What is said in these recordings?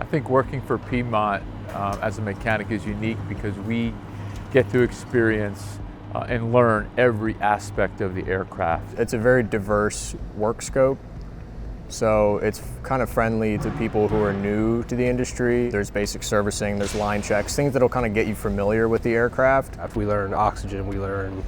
think working for Piedmont as a mechanic is unique because we get to experience and learn every aspect of the aircraft. It's a very diverse work scope, so it's kind of friendly to people who are new to the industry. There's basic servicing, there's line checks, things that'll kind of get you familiar with the aircraft. We learn oxygen, we learn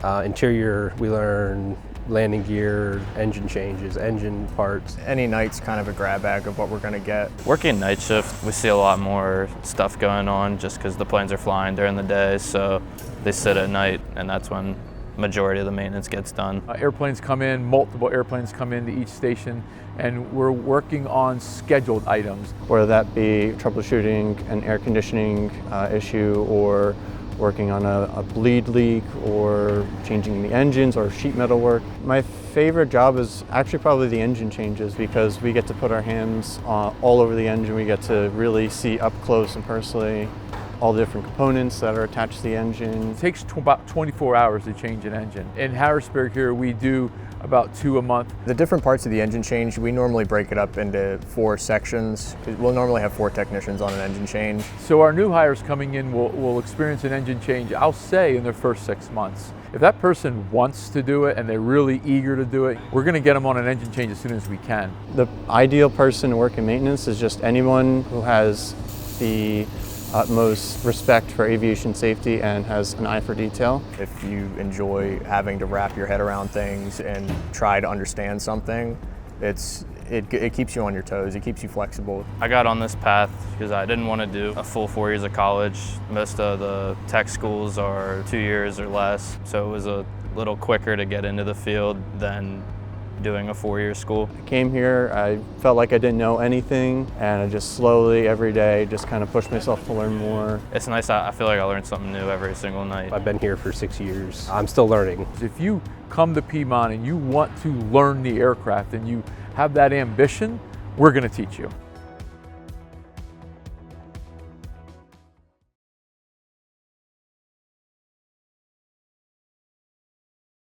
interior, we learn landing gear, engine changes, engine parts. Any night's kind of a grab bag of what we're going to get. Working night shift, we see a lot more stuff going on just because the planes are flying during the day, so they sit at night, and that's when majority of the maintenance gets done. Airplanes come in, multiple airplanes come into each station, and we're working on scheduled items. Whether that be troubleshooting an air conditioning issue, or working on a bleed leak, or changing the engines, or sheet metal work. My favorite job is actually probably the engine changes, because we get to put our hands all over the engine. We get to really see up close and personally all the different components that are attached to the engine. It takes about 24 hours to change an engine. In Harrisburg here, we do about 2 a month. The different parts of the engine change, we normally break it up into 4 sections. We'll normally have 4 technicians on an engine change. So our new hires coming in will experience an engine change, I'll say, in their first 6 months. If that person wants to do it and they're really eager to do it, we're going to get them on an engine change as soon as we can. The ideal person to work in maintenance is just anyone who has the utmost respect for aviation safety and has an eye for detail. If you enjoy having to wrap your head around things and try to understand something, it keeps you on your toes, it keeps you flexible. I got on this path because I didn't want to do a full 4 years of college. Most of the tech schools are 2 years or less, so it was a little quicker to get into the field than doing a 4-year school. I came here, I felt like I didn't know anything, and I just slowly, every day, just kind of pushed myself to learn more. It's nice, I feel like I learned something new every single night. I've been here for 6 years. I'm still learning. If you come to Piedmont and you want to learn the aircraft and you have that ambition, we're going to teach you.